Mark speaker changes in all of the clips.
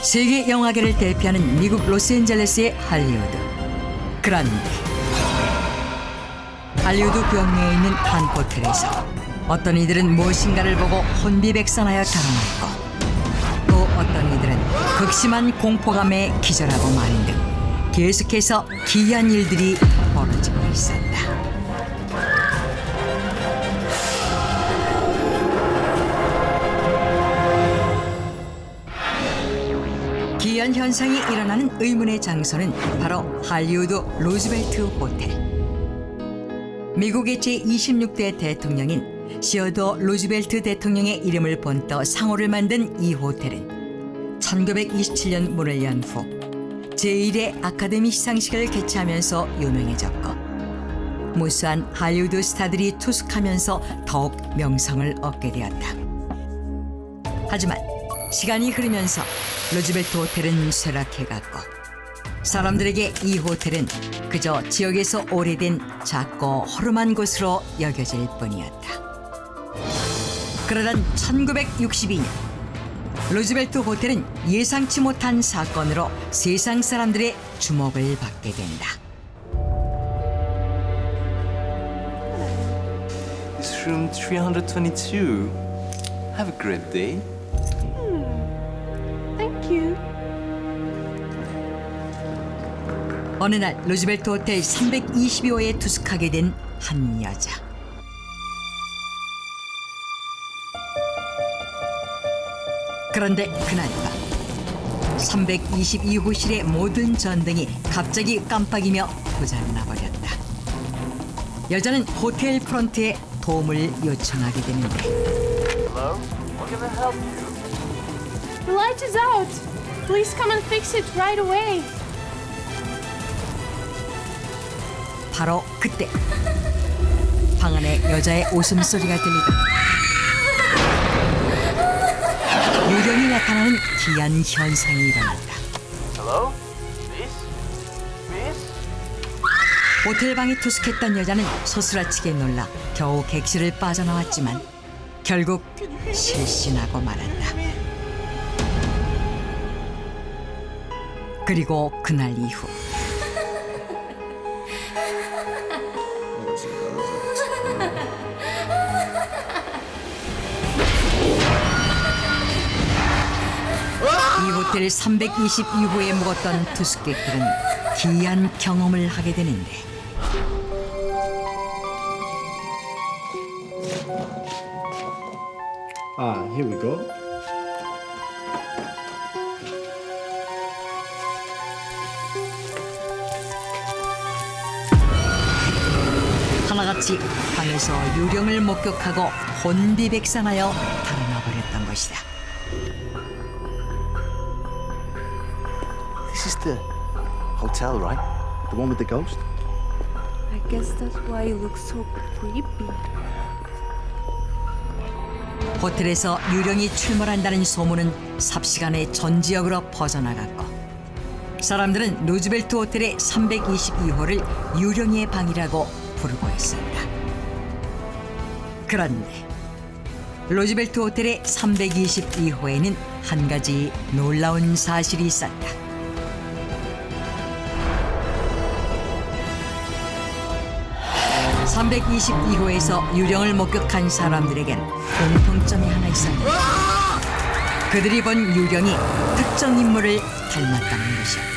Speaker 1: 세계 영화계를 대표하는 미국 로스앤젤레스의 할리우드. 그런데 할리우드 구역내에 있는 한 호텔에서 어떤 이들은 무엇인가를 보고 혼비백산하여 달아났고, 또 어떤 이들은 극심한 공포감에 기절하고 마는 등 계속해서 기이한 일들이 벌어지고 있었다. 기이한 현상이 일어나는 의문의 장소는 바로 할리우드 루즈벨트 호텔. 미국의 제26대 대통령인 시어더 루즈벨트 대통령의 이름을 본떠 상호를 만든 이 호텔은 1927년 문을 연 후 제1회 아카데미 시상식을 개최하면서 유명해졌고, 무수한 할리우드 스타들이 투숙하면서 더욱 명성을 얻게 되었다. 하지만 시간이 흐르면서 루즈벨트 호텔은 쇠락해갔고, 사람들에게 이 호텔은 그저 지역에서 오래된 작고 허름한 곳으로 여겨질 뿐이었다. 그러던 1962년 루즈벨트 호텔은 예상치 못한 사건으로 세상 사람들의 주목을 받게 된다.
Speaker 2: It's room 322. Have a great day.
Speaker 3: Thank you.
Speaker 1: 어느 날 루즈벨트 호텔 322호에 투숙하게 된 한 여자. 그런데 그날 밤 322호실의 모든 전등이 갑자기 깜빡이며 고장나 버렸다. 여자는 호텔 프런트에 도움을 요청하게 되는데,
Speaker 2: Hello? What can I help you?
Speaker 3: The light is out. Please come and fix it right away.
Speaker 1: 바로 그때 방 안에 여자의 웃음소리가 들리다 유령이 나타나는 기이한 현상이 일어났다.
Speaker 2: Hello? Miss? Miss?
Speaker 1: 호텔 방에 투숙했던 여자는 소스라치게 놀라 겨우 객실을 빠져나왔지만 결국 실신하고 말았다. 그리고 그날 이후 이 호텔 322호에 묵었던 투숙객들은 기이한 경험을 하게 되는데,
Speaker 4: Here we go.
Speaker 1: 하나같이 방에서 유령을 목격하고 혼비백산하여 달아나버렸던 것이다.
Speaker 2: This is the hotel, right?
Speaker 4: The one with the ghost?
Speaker 5: I guess that's why you look so creepy.
Speaker 1: 호텔에서 유령이 출몰한다는 소문은 삽시간에 전 지역으로 퍼져나갔고, 사람들은 루즈벨트 호텔의 322호를 유령의 방이라고 부르고 있었다. 그런데 루즈벨트 호텔의 322호에는 한 가지 놀라운 사실이 있었다. (322호에서) 유령을 목격한 사람들에겐 공통점이 하나 있었는데, 그들이 본 유령이 특정 인물을 닮았다는 것이었다.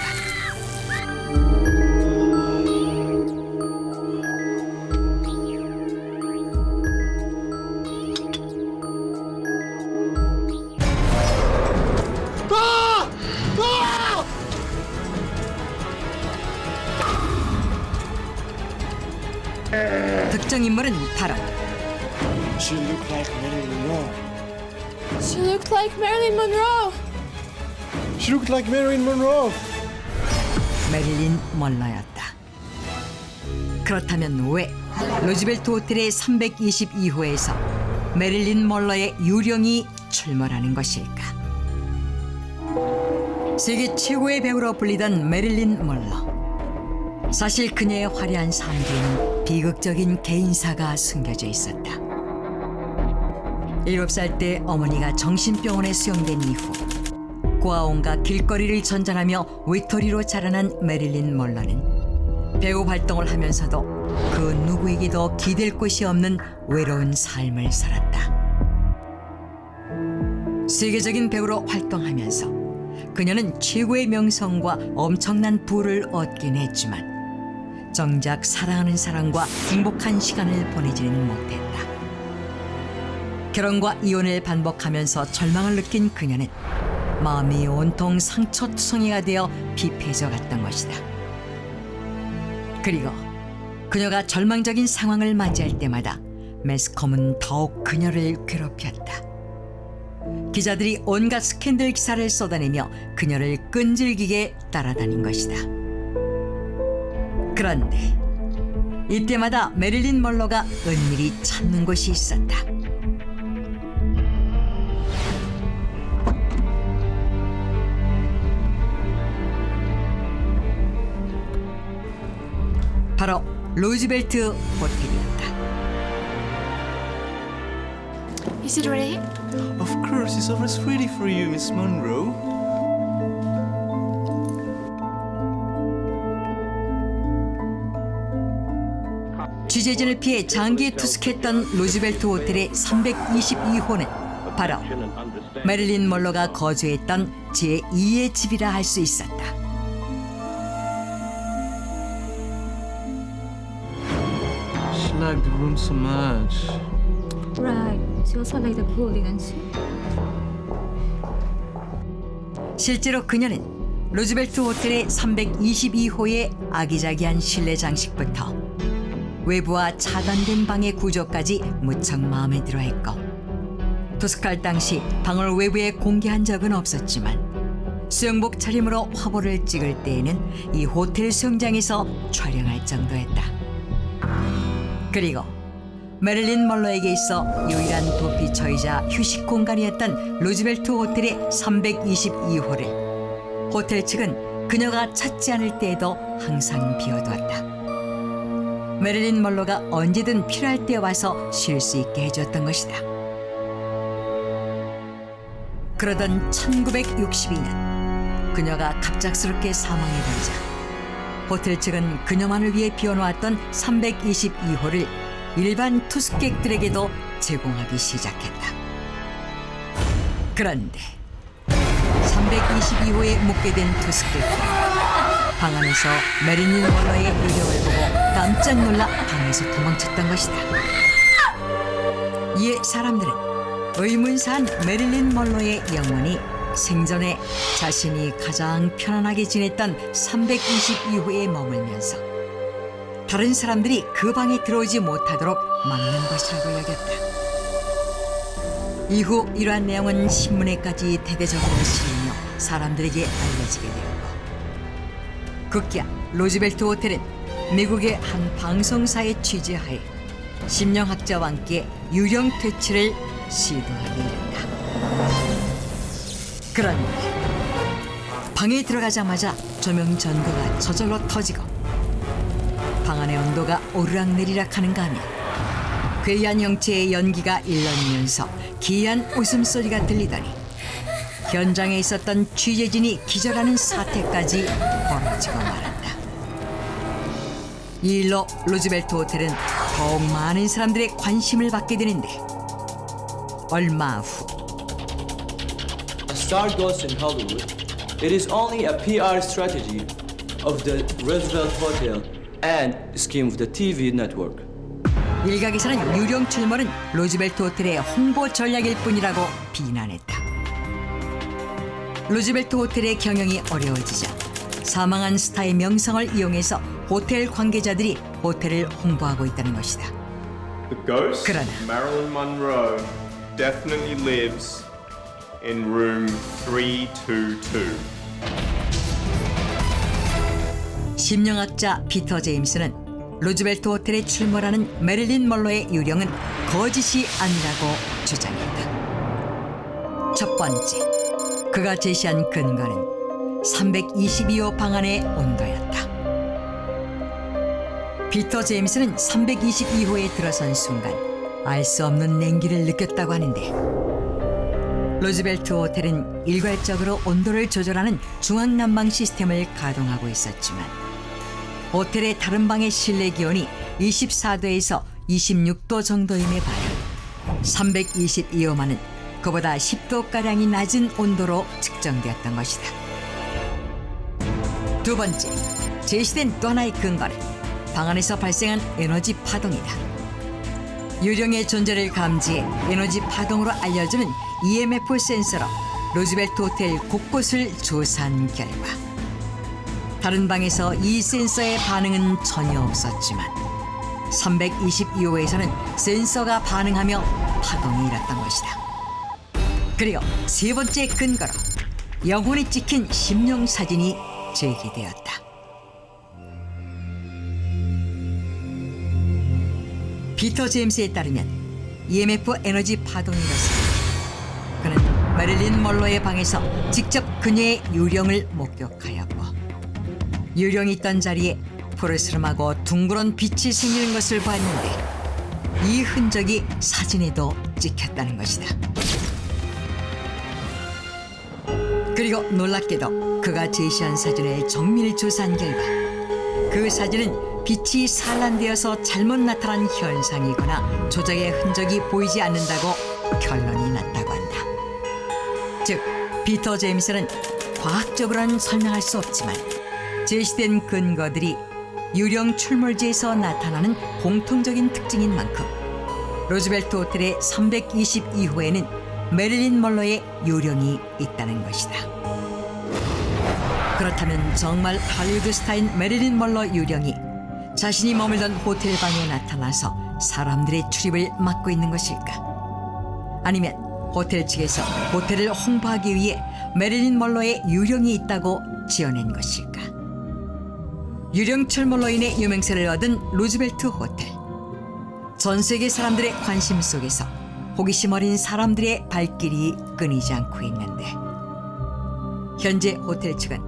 Speaker 1: 특정 인물은 바로
Speaker 4: She looked like Marilyn Monroe.
Speaker 3: She looked like Marilyn Monroe.
Speaker 4: She looked like Marilyn Monroe.
Speaker 1: 메릴린 먼로였다. 그렇다면 왜 루즈벨트 호텔의 322호에서 메릴린 먼로의 유령이 출몰하는 것일까? 세계 최고의 배우로 불리던 메릴린 먼로. 사실 그녀의 화려한 삶 뒤에는 비극적인 개인사가 숨겨져 있었다. 7살 때 어머니가 정신병원에 수용된 이후 고아원과 길거리를 전전하며 외톨이로 자라난 메릴린 먼로는 배우 활동을 하면서도 그 누구에게도 기댈 곳이 없는 외로운 삶을 살았다. 세계적인 배우로 활동하면서 그녀는 최고의 명성과 엄청난 부를 얻긴 했지만 정작 사랑하는 사람과 행복한 시간을 보내지는 못했다. 결혼과 이혼을 반복하면서 절망을 느낀 그녀는 마음이 온통 상처투성이가 되어 비폐져 갔던 것이다. 그리고 그녀가 절망적인 상황을 맞이할 때마다 매스컴은 더욱 그녀를 괴롭혔다. 기자들이 온갖 스캔들 기사를 쏟아내며 그녀를 끈질기게 따라다닌 것이다. 그런데 이때마다 메릴린 먼로가 은밀히 찾는 곳이 있었다. 바로 로즈벨트 호텔이었다.
Speaker 3: Is it ready?
Speaker 2: Of course, it's always ready for you, Miss Monroe.
Speaker 1: 취재진을 피해 장기에 투숙했던 로즈벨트 호텔의 322호는 바로 메릴린 먼로가 거주했던 제2의 집이라 할 수 있었다.
Speaker 2: She liked the room so much.
Speaker 5: Right. She also liked the pool, didn't she?
Speaker 1: 실제로 그녀는 로즈벨트 호텔의 322호의 아기자기한 실내 장식부터 외부와 차단된 방의 구조까지 무척 마음에 들어했고 투숙할 당시 방을 외부에 공개한 적은 없었지만 수영복 차림으로 화보를 찍을 때에는 이 호텔 수영장에서 촬영할 정도였다. 그리고 메릴린 먼로에게 있어 유일한 도피처이자 휴식 공간이었던 로즈벨트 호텔의 322호를 호텔 측은 그녀가 찾지 않을 때에도 항상 비워두었다. 메릴린 먼로가 언제든 필요할 때 와서 쉴 수 있게 해줬던 것이다. 그러던 1962년 그녀가 갑작스럽게 사망에 들자 호텔 측은 그녀만을 위해 비워놓았던 322호를 일반 투숙객들에게도 제공하기 시작했다. 그런데 322호에 묵게 된 투숙객들은 방 안에서 메릴린 먼로의 유령을 보고 깜짝 놀라 방에서 도망쳤던 것이다. 이에 사람들은 의문사한 메릴린 먼로의 영혼이 생전에 자신이 가장 편안하게 지냈던 322호에 머물면서 다른 사람들이 그 방에 들어오지 못하도록 막는 것이라고 여겼다. 이후 이러한 내용은 신문에까지 대대적으로 실리며 사람들에게 알려지게 되었고 급기야 로즈벨트 호텔은 미국의 한 방송사의 취재하에 심령학자와 함께 유령 퇴치를 시도하게 된다. 그런데 방에 들어가자마자 조명 전구가 저절로 터지고 방 안의 온도가 오르락내리락하는 가며 괴이한 형체의 연기가 일렁이면서 기이한 웃음소리가 들리더니 현장에 있었던 취재진이 기절하는 사태까지 벌어지고 말았다. 이 일로 로즈벨트 호텔은 더욱 많은 사람들의 관심을 받게 되는데 얼마 후
Speaker 6: A star ghost in Hollywood. It is only a PR strategy of the Roosevelt Hotel and scheme of the TV network.
Speaker 1: 일각에서는 유령 출몰은 로즈벨트 호텔의 홍보 전략일 뿐이라고 비난했다. 로즈벨트 호텔의 경영이 어려워지자 사망한 스타의 명성을 이용해서 호텔 관계자들이 호텔을 홍보하고 있다는 것이다.
Speaker 7: The ghost,
Speaker 1: 그러나
Speaker 7: Marilyn Monroe, definitely lives in room 322.
Speaker 1: 심령학자 피터 제임스는 로즈벨트 호텔에 출몰하는 메릴린 먼로의 유령은 거짓이 아니라고 주장했다. 첫 번째, 그가 제시한 근거는 322호 방 안의 온도였다. 피터 제임스는 322호에 들어선 순간 알 수 없는 냉기를 느꼈다고 하는데 로즈벨트 호텔은 일괄적으로 온도를 조절하는 중앙난방 시스템을 가동하고 있었지만 호텔의 다른 방의 실내 기온이 24도에서 26도 정도임에 반해 322호만은 그보다 10도가량이 낮은 온도로 측정되었던 것이다. 두 번째, 제시된 또 하나의 근거는 방 안에서 발생한 에너지 파동이다. 유령의 존재를 감지해 에너지 파동으로 알려주는 EMF 센서로 로즈벨트 호텔 곳곳을 조사한 결과 다른 방에서 이 센서의 반응은 전혀 없었지만 322호에서는 센서가 반응하며 파동이 일었던 것이다. 그리고 세 번째 근거로 영혼이 찍힌 심령 사진이 제기되었다. 피터 제임스에 따르면 EMF 에너지 파동이 일었습니다. 그는 메릴린 먼로의 방에서 직접 그녀의 유령을 목격하였고 유령이 있던 자리에 푸르스름하고 둥그런 빛이 생기는 것을 봤는데 이 흔적이 사진에도 찍혔다는 것이다. 그리고 놀랍게도 그가 제시한 사진을 정밀히 조사한 결과 그 사진은 빛이 산란되어서 잘못 나타난 현상이거나 조작의 흔적이 보이지 않는다고 결론이 났다고 한다. 즉, 피터 제임스는 과학적으로는 설명할 수 없지만 제시된 근거들이 유령 출몰지에서 나타나는 공통적인 특징인 만큼 로즈벨트 호텔의 322호에는 메릴린 먼로의 유령이 있다는 것이다. 그렇다면 정말 할리우드 스타인 메릴린 먼로 유령이 자신이 머물던 호텔 방에 나타나서 사람들의 출입을 막고 있는 것일까? 아니면 호텔 측에서 호텔을 홍보하기 위해 메릴린 먼로의 유령이 있다고 지어낸 것일까? 유령 출몰로 인해 유명세를 얻은 로즈벨트 호텔. 전 세계 사람들의 관심 속에서 호기심 어린 사람들의 발길이 끊이지 않고 있는데 현재 호텔 측은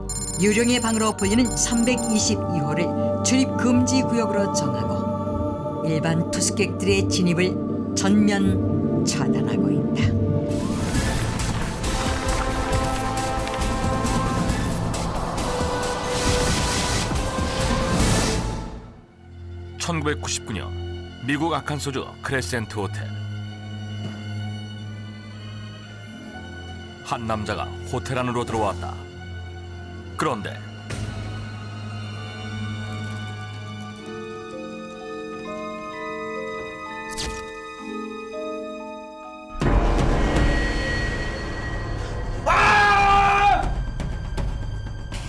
Speaker 1: 유령의 방으로 불리는 322호를 출입 금지 구역으로 정하고 일반 투숙객들의 진입을 전면 차단하고 있다.
Speaker 8: (1999년) 미국 아칸소주 크레센트 호텔. 한 남자가 호텔 안으로 들어왔다. 그런데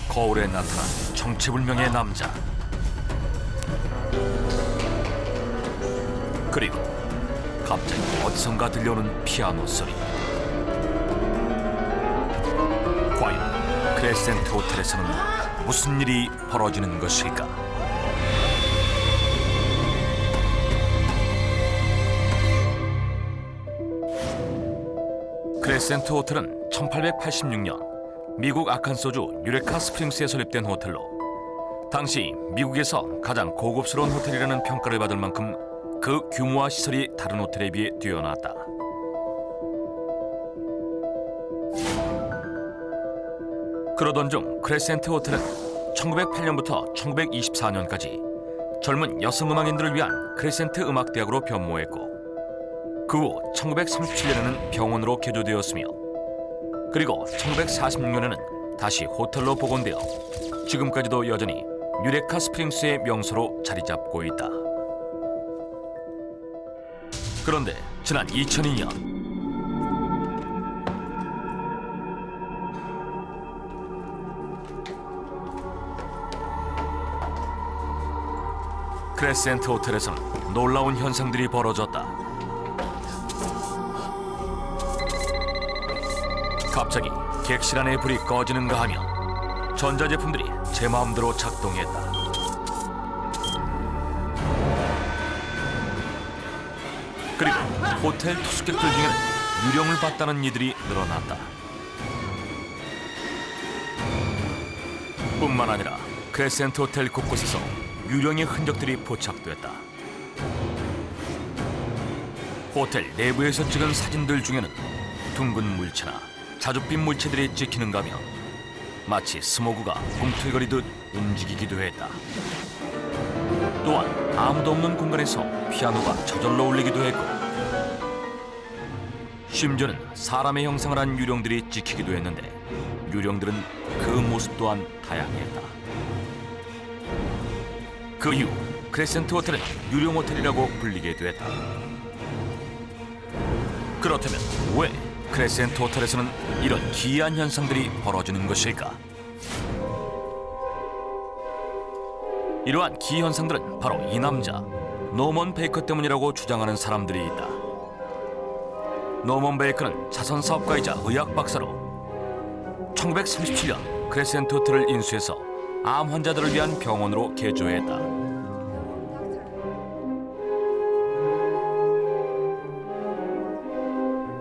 Speaker 8: 거울에 나타난 정체불명의 남자. 그리고 갑자기 어디선가 들려오는 피아노 소리. 과연 크레센트 호텔에서는 무슨 일이 벌어지는 것일까? 크레센트 호텔은 1886년 미국 아칸소주 유레카 스프링스에 설립된 호텔로 당시 미국에서 가장 고급스러운 호텔이라는 평가를 받을 만큼 그 규모와 시설이 다른 호텔에 비해 뛰어났다. 그러던 중 크레센트 호텔은 1908년부터 1924년까지 젊은 여성 음악인들을 위한 크레센트 음악대학으로 변모했고 그 후 1937년에는 병원으로 개조되었으며 그리고 1946년에는 다시 호텔로 복원되어 지금까지도 여전히 유레카 스프링스의 명소로 자리 잡고 있다. 그런데 지난 2002년 크레센트 호텔에서는 놀라운 현상들이 벌어졌다. 갑자기 객실 안의 불이 꺼지는가 하며 전자제품들이 제 마음대로 작동했다. 그리고 호텔 투숙객들 중에는 유령을 봤다는 이들이 늘어났다. 뿐만 아니라 크레센트 호텔 곳곳에서 유령의 흔적들이 포착됐다. 호텔 내부에서 찍은 사진들 중에는 둥근 물체나 자줏빛 물체들이 찍히는가며 마치 스모그가 꿈틀거리듯 움직이기도 했다. 또한 아무도 없는 공간에서 피아노가 저절로 울리기도 했고 심지어는 사람의 형상을 한 유령들이 찍히기도 했는데 유령들은 그 모습 또한 다양했다. 그 이후 크레센트 호텔은 유령 호텔이라고 불리게 되었다. 그렇다면 왜 크레센트 호텔에서는 이런 기이한 현상들이 벌어지는 것일까? 이러한 기이 현상들은 바로 이 남자 노먼 베이커 때문이라고 주장하는 사람들이 있다. 노먼 베이커는 자선 사업가이자 의학 박사로 1937년 크레센트 호텔을 인수해서 암 환자들을 위한 병원으로 개조했다.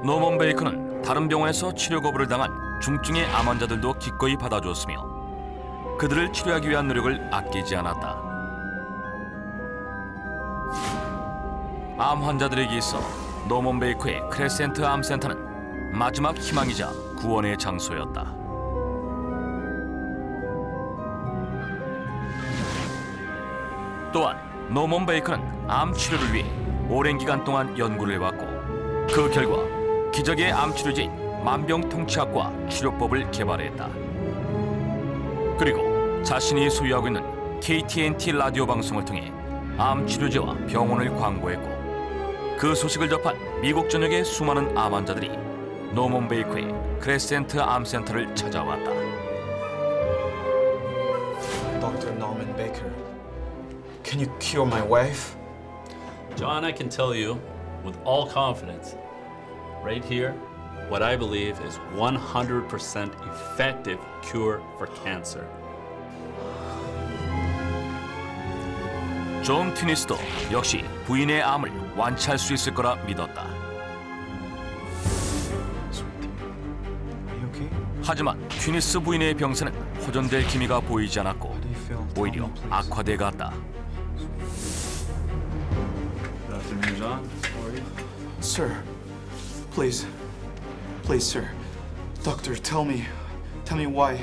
Speaker 8: 노먼 베이커는 다른 병원에서 치료 거부를 당한 중증의 암 환자들도 기꺼이 받아줬으며 그들을 치료하기 위한 노력을 아끼지 않았다. 암 환자들에게 있어 노먼 베이커의 크레센트 암센터는 마지막 희망이자 구원의 장소였다. 또한 노먼 베이커는 암 치료를 위해 오랜 기간 동안 연구를 해왔고 그 결과 기적의 암 치료제인 만병통치약과 치료법을 개발했다. 그리고 자신이 소유하고 있는 KTNT 라디오 방송을 통해 암 치료제와 병원을 광고했고 그 소식을 접한 미국 전역의 수많은 암 환자들이 노먼 베이커의 크레센트 암센터를 찾아왔다.
Speaker 9: Dr. Norman Baker, can you cure my wife?
Speaker 10: John, I can tell you with all confidence, right here, what I believe is 100% effective cure for cancer.
Speaker 8: 존 튜니스도 역시 부인의 암을 완치할 수 있을 거라 믿었다. 하지만 튜니스 부인의 병세는 호전될 기미가 보이지 않았고 오히려 악화돼 갔다.
Speaker 10: Good afternoon, John. How are you?
Speaker 9: Sir, please, sir. Doctor, tell me why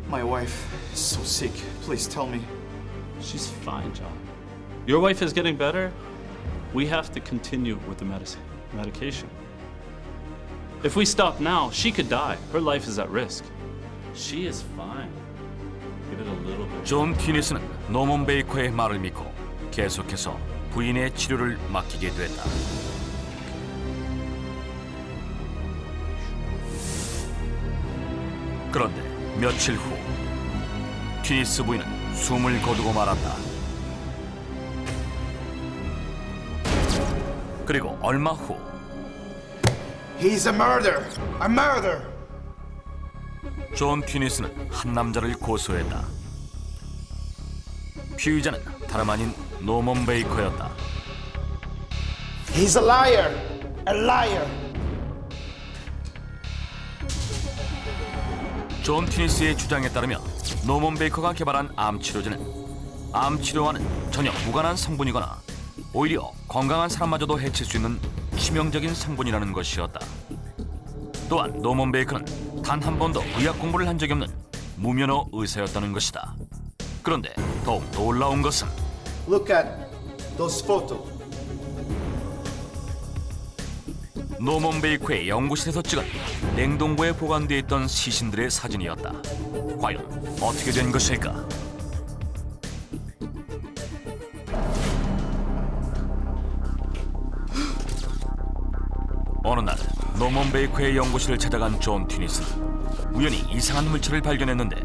Speaker 9: my wife is so sick. Please tell me.
Speaker 10: She's fine, John. Your wife is getting better. We have to continue with the medication. If we stop now, she could die. Her life is at risk. She is fine. Give it a little bit.
Speaker 8: 존 튜니스는 노먼 베이커의 말을 믿고 계속해서 부인의 치료를 맡기게 됐다. 그런데 며칠 후 튜니스 부인은 숨을 거두고 말았다. 그리고 얼마 후
Speaker 9: He's a murderer. A murderer.
Speaker 8: 존 튜니스는 한 남자를 고소했다. 피의자는 다름 아닌 노먼 베이커였다.
Speaker 9: He's a liar. A liar.
Speaker 8: 존 튜니스의 주장에 따르면 노먼 베이커가 개발한 암 치료제는 암 치료와는 전혀 무관한 성분이거나 오히려 건강한 사람마저도 해칠 수 있는 치명적인 성분이라는 것이었다. 또한 노먼 베이커는 단 한 번도 의학 공부를 한 적이 없는 무면허 의사였다는 것이다. 그런데 더욱 놀라운 것은
Speaker 4: Look at those photos.
Speaker 8: 노먼 베이커의 연구실에서 찍은 냉동고에 보관되어 있던 시신들의 사진이었다. 과연 어떻게 된 것일까? 어느 날 노먼 베이커의 연구실을 찾아간 존 튜니스는 우연히 이상한 물체를 발견했는데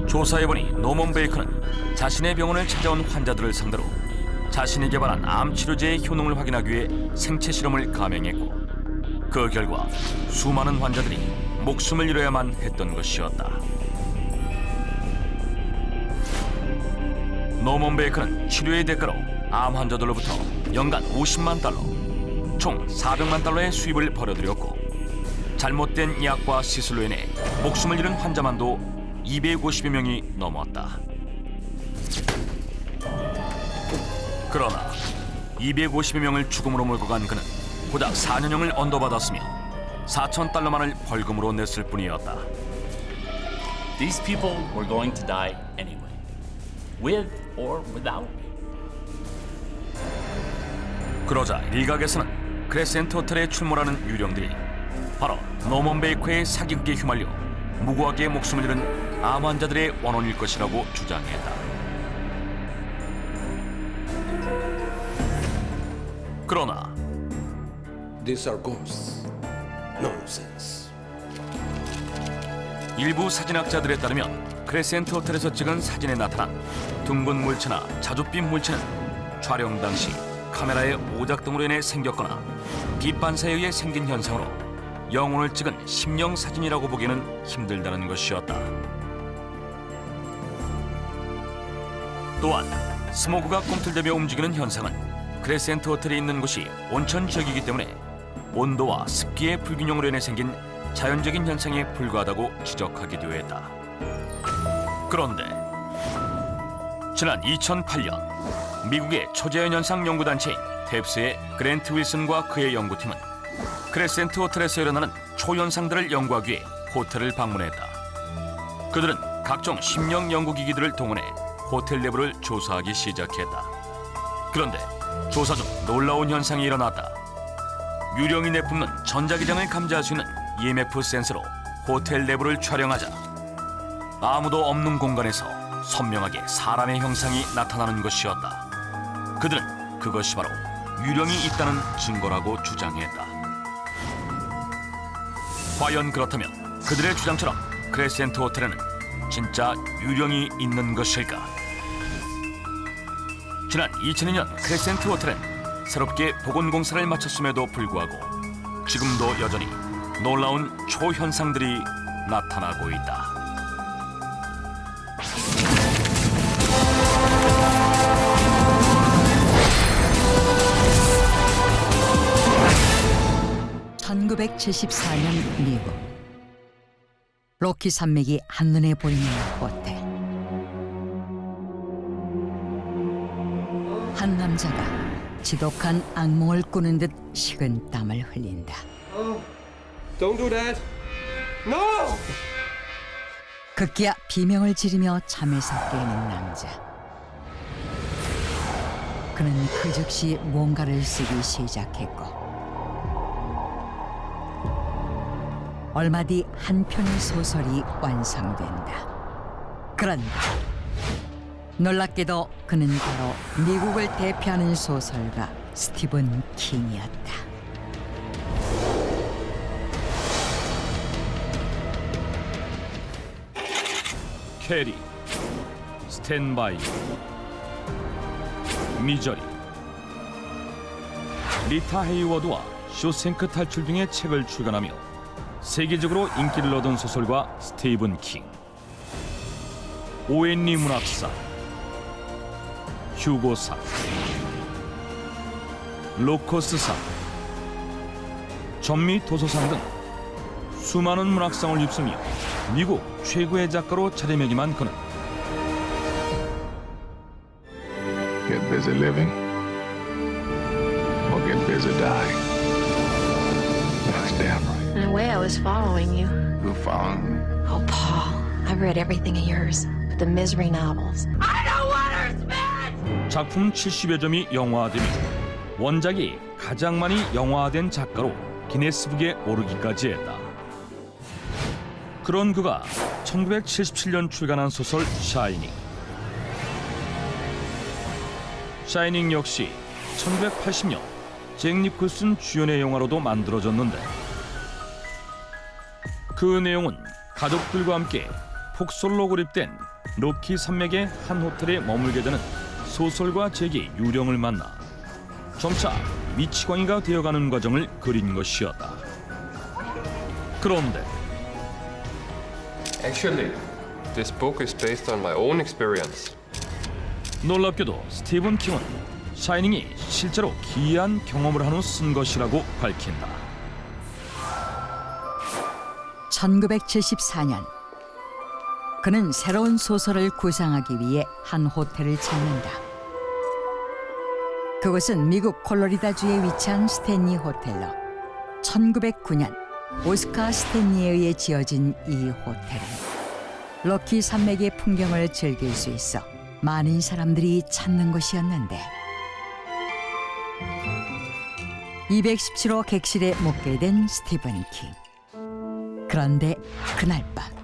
Speaker 8: 조사해보니 노먼 베이커는 자신의 병원을 찾아온 환자들을 상대로 자신이 개발한 암 치료제의 효능을 확인하기 위해 생체 실험을 감행했고 그 결과 수많은 환자들이 목숨을 잃어야만 했던 것이었다. 노먼 베이커는 치료의 대가로 암 환자들로부터 연간 50만 달러, 총 400만 달러의 수입을 벌어들였고 잘못된 약과 시술로 인해 목숨을 잃은 환자만도 250여 명이 넘었다. 그러나 250여 명을 죽음으로 몰고 간 그는 고작 4년형을 언도받았으며 $4,000만을 벌금으로 냈을 뿐이었다.
Speaker 11: These people were going to die anyway, with or without me.
Speaker 8: 그러자 일각에서는 크레센트 호텔에 출몰하는 유령들이 바로 노먼 베이커의 사기극에 휘말려 무고하게 목숨을 잃은 암 환자들의 원혼일 것이라고 주장했다. 그러나
Speaker 12: These are ghosts. Nonsense.
Speaker 8: 일부 사진학자들에 따르면 크레센트 호텔에서 찍은 사진에 나타난 둥근 물체나 자줏빛 물체는 촬영 당시 카메라의 오작 등으로 인해 생겼거나 빛 반사에 의해 생긴 현상으로 영혼을 찍은 심령 사진이라고 보기는 힘들다는 것이었다. 또한 스모그가 꿈틀대며 움직이는 현상은 크레센트 호텔이 있는 곳이 온천 지역이기 때문에 온도와 습기의 불균형으로 인해 생긴 자연적인 현상에 불과하다고 지적하기도 했다. 그런데 지난 2008년 미국의 초자연 현상 연구단체인 탭스의 그랜트 윌슨과 그의 연구팀은 크레센트 호텔에서 일어나는 초현상들을 연구하기 위해 호텔을 방문했다. 그들은 각종 심령 연구기기들을 동원해 호텔 내부를 조사하기 시작했다. 그런데 조사 중 놀라운 현상이 일어났다. 유령이 내뿜는 전자기장을 감지할 수 있는 EMF 센서로 호텔 내부를 촬영하자 아무도 없는 공간에서 선명하게 사람의 형상이 나타나는 것이었다. 그들은 그것이 바로 유령이 있다는 증거라고 주장했다. 과연 그렇다면 그들의 주장처럼 크레센트 호텔에는 진짜 유령이 있는 것일까? 지난 2002년 크레센트 호텔은 새롭게 복원공사를 마쳤음에도 불구하고 지금도 여전히 놀라운 초현상들이 나타나고 있다.
Speaker 1: (1974년) 미국 로키 산맥이 한눈에 보이는 호텔. 한 남자가 지독한 악몽을 꾸는 듯 식은 땀을 흘린다.
Speaker 12: Don't do that. No!
Speaker 1: 급기야 비명을 지르며 잠에서 깨는 남자. 그는 그 즉시 뭔가를 쓰기 시작했고 얼마 뒤 한 편의 소설이 완성된다. 그런데 놀랍게도 그는 바로 미국을 대표하는 소설가 스티븐 킹이었다.
Speaker 8: 캐리, 스탠바이, 미저리, 리타 헤이워드와 쇼생크 탈출 등의 책을 출간하며 세계적으로 인기를 얻은 소설가 스티븐 킹. 오웬리 문학상, 휴고상, 로커스상, 전미 도서상 등 수많은 문학상을 휩쓰며 미국 최고의 작가로 자리매김한 그는
Speaker 13: Get busy living or get busy dying. That's damn right.
Speaker 5: In a way, I was following you.
Speaker 13: Who following me?
Speaker 5: Oh, Paul, I've read everything of yours, but the misery novels.
Speaker 8: 작품 70여 점이 영화화되며 원작이 가장 많이 영화화된 작가로 기네스북에 오르기까지 했다. 그런 그가 1977년 출간한 소설 샤이닝. 샤이닝 역시 1980년 잭 니콜슨 주연의 영화로도 만들어졌는데 그 내용은 가족들과 함께 폭설로 고립된 로키 산맥의 한 호텔에 머물게 되는 소설가 잭이 유령을 만나 점차 미치광이가 되어가는 과정을 그린 것이었다. 그런데
Speaker 14: Actually, this book is based on my own experience.
Speaker 8: 놀랍게도 스티븐 킹은 샤이닝이 실제로 기이한 경험을 한 후 쓴 것이라고 밝힌다.
Speaker 1: 1974년 그는 새로운 소설을 구상하기 위해 한 호텔을 찾는다. 그곳은 미국 콜로리다주에 위치한 스탠리 호텔로 1909년 오스카 스탠리에 의해 지어진 이 호텔은 럭키 산맥의 풍경을 즐길 수 있어 많은 사람들이 찾는 곳이었는데 217호 객실에 묵게 된 스티븐 킹. 그런데 그날 밤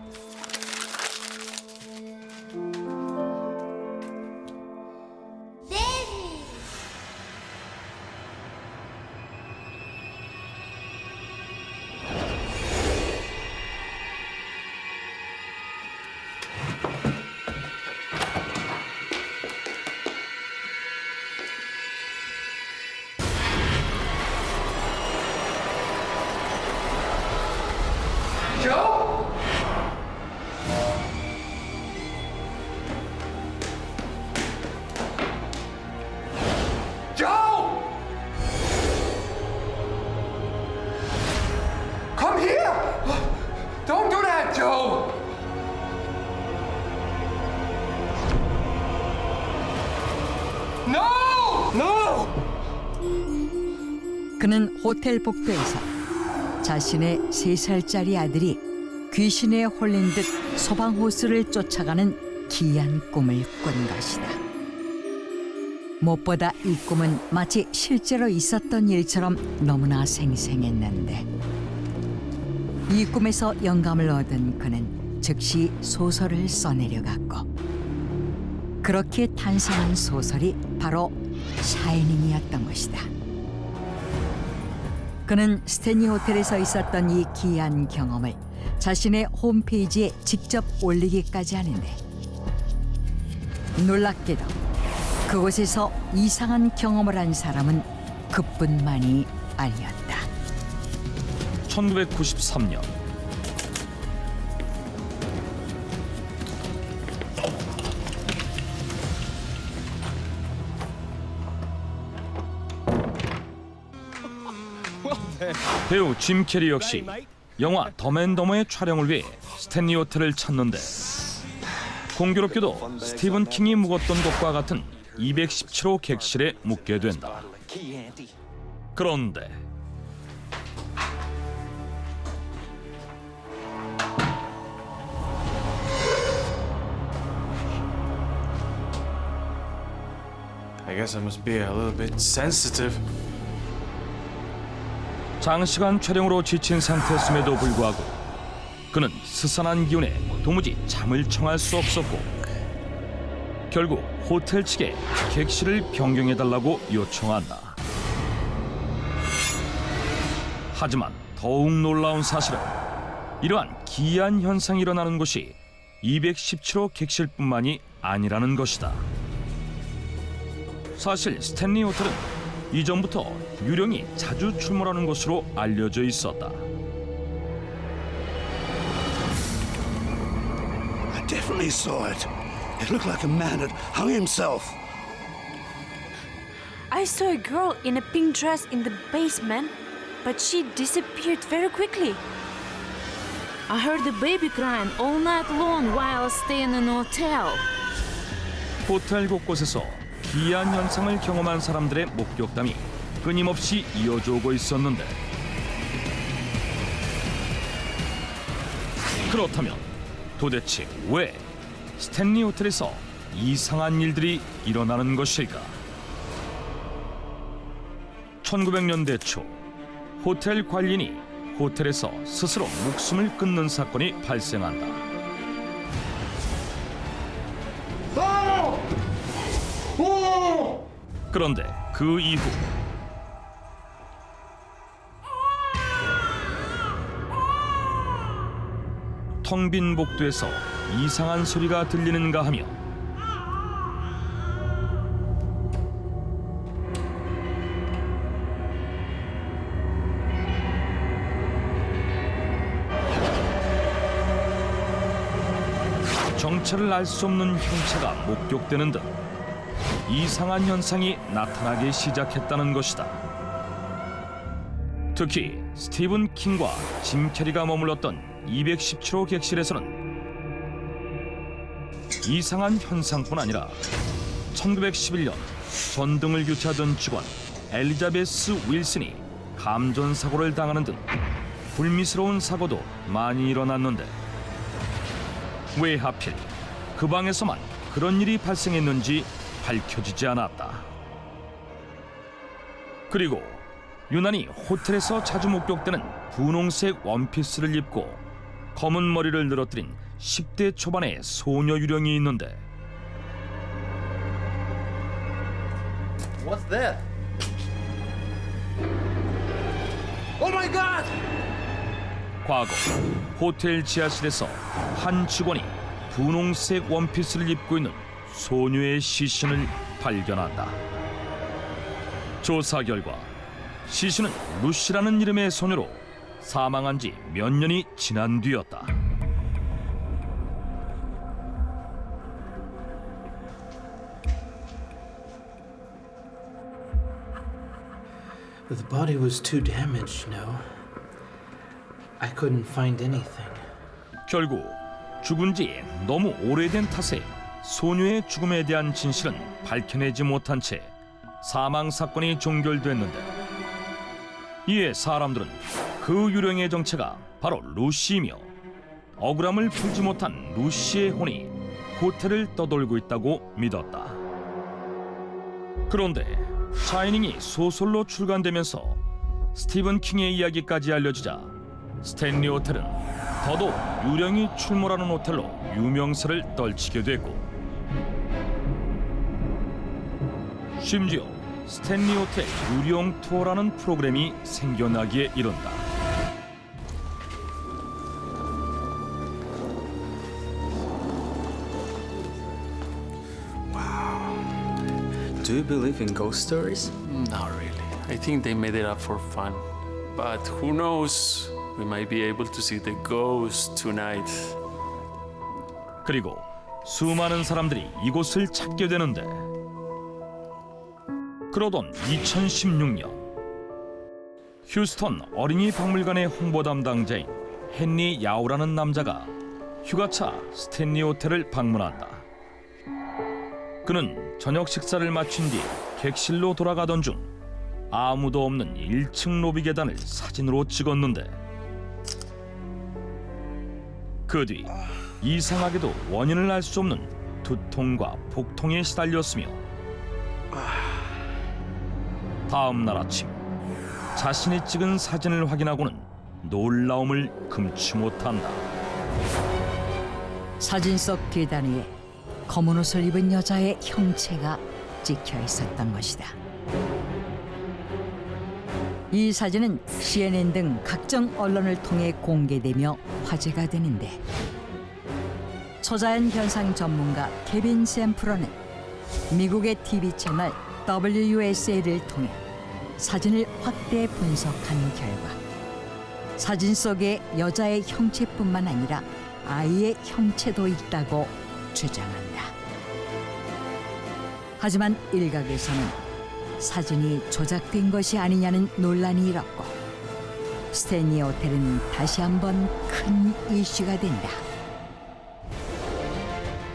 Speaker 12: Joe? Joe! Come here! Don't do that, Joe! No! No!
Speaker 1: 그는 호텔 복도에서 자신의 3살짜리 아들이 귀신에 홀린 듯 소방호스를 쫓아가는 기이한 꿈을 꾼 것이다. 무엇보다 이 꿈은 마치 실제로 있었던 일처럼 너무나 생생했는데 이 꿈에서 영감을 얻은 그는 즉시 소설을 써내려갔고 그렇게 탄생한 소설이 바로 샤이닝이었던 것이다. 그는 스탠리 호텔에서 있었던 이 기이한 경험을 자신의 홈페이지에 직접 올리기까지 하는데 놀랍게도 그곳에서 이상한 경험을 한 사람은 그뿐만이 아니었다.
Speaker 8: 1993년 배우 짐 캐리 역시 영화 덤앤더머의 촬영을 위해 스탠리 호텔을 찾는데 공교롭게도 스티븐 킹이 묵었던 곳과 같은 217호 객실에 묵게 된다. 그런데
Speaker 2: I guess I must be a little bit sensitive.
Speaker 8: 장시간 촬영으로 지친 상태였음에도 불구하고 그는 스산한 기운에 도무지 잠을 청할 수 없었고 결국 호텔 측에 객실을 변경해달라고 요청한다. 하지만 더욱 놀라운 사실은 이러한 기이한 현상이 일어나는 곳이 217호 객실뿐만이 아니라는 것이다. 사실 스탠리 호텔은 이전부터 유령이 자주 출몰하는 곳으로 알려져 있었다.
Speaker 15: I definitely saw it. It looked like a man had hung himself.
Speaker 5: I saw a girl in a pink dress in the basement, but she disappeared very quickly.
Speaker 3: I heard the baby crying all night long while staying in a hotel.
Speaker 8: 호텔 곳곳에서 기이한 현상을 경험한 사람들의 목격담이 끊임없이 이어져 오고 있었는데 그렇다면 도대체 왜 스탠리 호텔에서 이상한 일들이 일어나는 것일까? 1900년대 초 호텔 관리인이 호텔에서 스스로 목숨을 끊는 사건이 발생한다. 그런데 그 이후 텅 빈 복도에서 이상한 소리가 들리는가 하며 정체를 알 수 없는 형체가 목격되는 등 이상한 현상이 나타나기 시작했다는 것이다. 특히 스티븐 킹과 짐 캐리가 머물렀던 217호 객실에서는 이상한 현상뿐 아니라 1911년 전등을 교체하던 직원 엘리자베스 윌슨이 감전사고를 당하는 등 불미스러운 사고도 많이 일어났는데 왜 하필 그 방에서만 그런 일이 발생했는지 밝혀지지 않았다. 그리고 유난히 호텔에서 자주 목격되는 분홍색 원피스를 입고 검은 머리를 늘어뜨린 10대 초반의 소녀 유령이 있는데
Speaker 4: What's that? Oh my God!
Speaker 8: 과거 호텔 지하실에서 한 직원이 분홍색 원피스를 입고 있는 소녀의 시신을 발견한다. 조사 결과 시신은 루시라는 이름의 소녀로 사망한 지 몇 년이 지난 뒤였다.
Speaker 16: But the body was too damaged, no? I couldn't find anything.
Speaker 8: 결국 죽은 지 너무 오래된 탓에 소녀의 죽음에 대한 진실은 밝혀내지 못한 채 사망 사건이 종결됐는데 이에 사람들은 그 유령의 정체가 바로 루시이며 억울함을 풀지 못한 루시의 혼이 호텔을 떠돌고 있다고 믿었다. 그런데 샤이닝이 소설로 출간되면서 스티븐 킹의 이야기까지 알려지자 스탠리 호텔은 더더욱 유령이 출몰하는 호텔로 유명세를 떨치게 됐고 심지어 스탠리 호텔 유령 투어라는 프로그램이 생겨나기에 이른다.
Speaker 2: Do you believe in ghost stories?
Speaker 17: Not really. I think they made it up for fun. But who knows? We might be able to see the ghost tonight.
Speaker 8: 그리고 수많은 사람들이 이곳을 찾게 되는데 그러던 2016년 휴스턴 어린이 박물관의 홍보 담당자인 헨리 야오라는 남자가 휴가차 스탠리 호텔을 방문한다. 그는 저녁 식사를 마친 뒤 객실로 돌아가던 중 아무도 없는 1층 로비 계단을 사진으로 찍었는데 그 뒤 이상하게도 원인을 알 수 없는 두통과 복통에 시달렸으며 다음 날 아침 자신이 찍은 사진을 확인하고는 놀라움을 금치 못한다.
Speaker 1: 사진 속 계단 위에 검은 옷을 입은 여자의 형체가 찍혀 있었던 것이다. 이 사진은 CNN 등 각종 언론을 통해 공개되며 화제가 되는데 초자연 현상 전문가 케빈 샘프로는 미국의 TV 채널 WUSA를 통해 사진을 확대 분석한 결과 사진 속에 여자의 형체뿐만 아니라 아이의 형체도 있다고 주장한다. 하지만 일각에서는 사진이 조작된 것이 아니냐는 논란이 일었고 스탠리 호텔은 다시 한번 큰 이슈가 된다.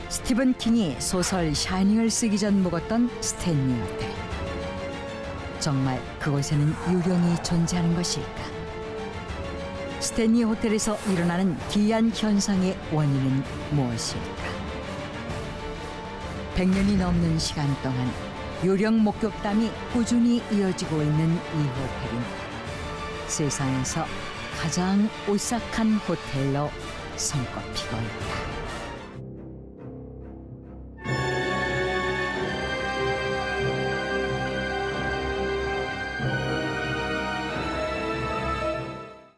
Speaker 1: 스티븐 킹이 소설 샤이닝을 쓰기 전 묵었던 스탠리 호텔. 정말 그곳에는 유령이 존재하는 것일까? 스탠리 호텔에서 일어나는 기이한 현상의 원인은 무엇일까? 100년이 넘는 시간 동안 유령 목격담이 꾸준히 이어지고 있는 이 호텔은 세상에서 가장 오싹한 호텔로 손꼽히고 있다.